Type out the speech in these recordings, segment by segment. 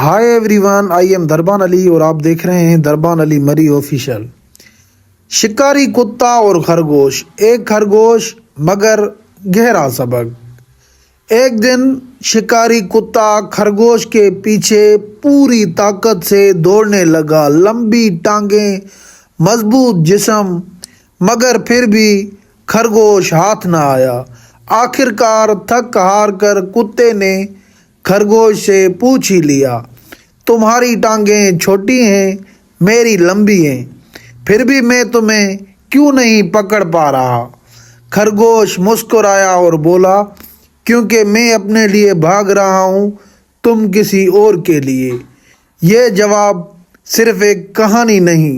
Hi everyone, I am दरबान अली और आप देख रहे हैं दरबान अली मरी ऑफिशियल। शिकारी कुत्ता और खरगोश। एक खरगोश मगर गहरा सबक। एक दिन शिकारी कुत्ता खरगोश के पीछे पूरी ताकत से दौड़ने लगा। लंबी टांगें, मजबूत जिस्म, मगर फिर भी खरगोश हाथ न आया। आखिरकार थक हार कर कुत्ते ने खरगोश से पूछ ही लिया, तुम्हारी टांगें छोटी हैं, मेरी लंबी हैं, फिर भी मैं तुम्हें क्यों नहीं पकड़ पा रहा? खरगोश मुस्कुराया और बोला, क्योंकि मैं अपने लिए भाग रहा हूँ, तुम किसी और के लिए। ये जवाब सिर्फ एक कहानी नहीं,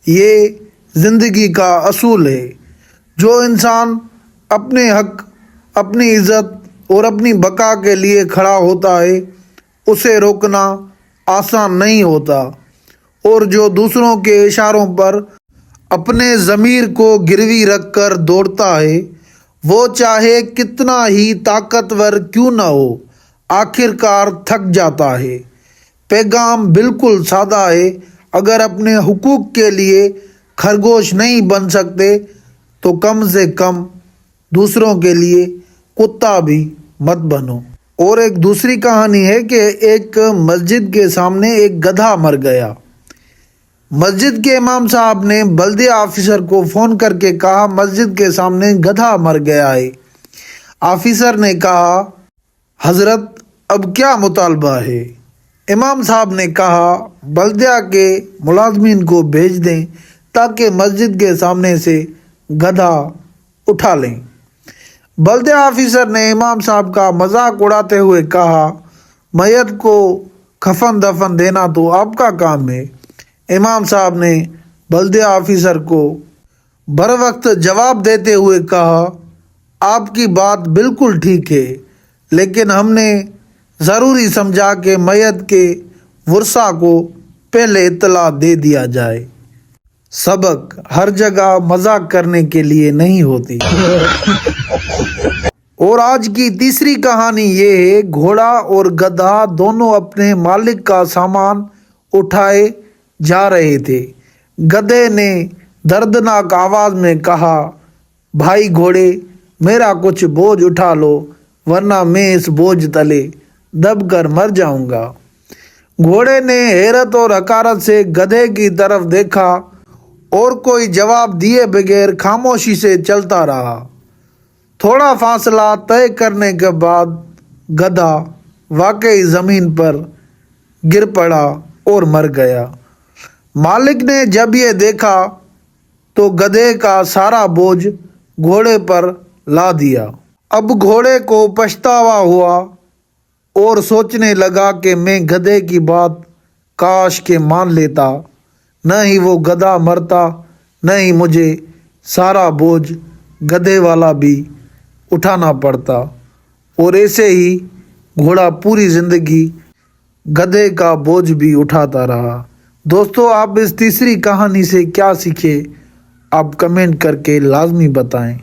ये ज़िंदगी का असूल है। जो इंसान अपने हक, अपनी इज़्ज़त और अपनी बका के लिए खड़ा होता है, उसे रोकना आसान नहीं होता। और जो दूसरों के इशारों पर अपने ज़मीर को गिरवी रख कर दौड़ता है, वो चाहे कितना ही ताकतवर क्यों न हो, आखिरकार थक जाता है। पैगाम बिल्कुल सादा है, अगर अपने हुकूक के लिए खरगोश नहीं बन सकते तो कम से कम दूसरों के लिए कुत्ता भी मत बनो। और एक दूसरी कहानी है कि एक मस्जिद के सामने एक गधा मर गया। मस्जिद के इमाम साहब ने बल्दिया ऑफिसर को फ़ोन करके कहा, मस्जिद के सामने गधा मर गया है। ऑफिसर ने कहा, हज़रत अब क्या मुतालबा है? इमाम साहब ने कहा, बल्दिया के मुलाजमीन को भेज दें ताकि मस्जिद के सामने से गधा उठा लें। बल्दिया ऑफिसर ने इमाम साहब का मजाक उड़ाते हुए कहा, मैयत को कफन दफन देना तो आपका काम है। इमाम साहब ने बल्दिया ऑफिसर को बर वक्त जवाब देते हुए कहा, आपकी बात बिल्कुल ठीक है, लेकिन हमने ज़रूरी समझा कि मैयत के वर्सा को पहले इत्तला दे दिया जाए। सबक हर जगह मजाक करने के लिए नहीं होती। और आज की तीसरी कहानी ये है, घोड़ा और गधा दोनों अपने मालिक का सामान उठाए जा रहे थे। गधे ने दर्दनाक आवाज़ में कहा, भाई घोड़े, मेरा कुछ बोझ उठा लो, वरना मैं इस बोझ तले दब कर मर जाऊंगा। घोड़े ने हैरत और हकारत से गधे की तरफ देखा और कोई जवाब दिए बगैर खामोशी से चलता रहा। थोड़ा फासला तय करने के बाद गधा वाकई ज़मीन पर गिर पड़ा और मर गया। मालिक ने जब ये देखा तो गधे का सारा बोझ घोड़े पर ला दिया। अब घोड़े को पछतावा हुआ और सोचने लगा कि मैं गधे की बात काश के मान लेता, न ही वो गधा मरता, न ही मुझे सारा बोझ गधे वाला भी उठाना पड़ता। और ऐसे ही घोड़ा पूरी ज़िंदगी गधे का बोझ भी उठाता रहा। दोस्तों, आप इस तीसरी कहानी से क्या सीखे, आप कमेंट करके लाजमी बताएं।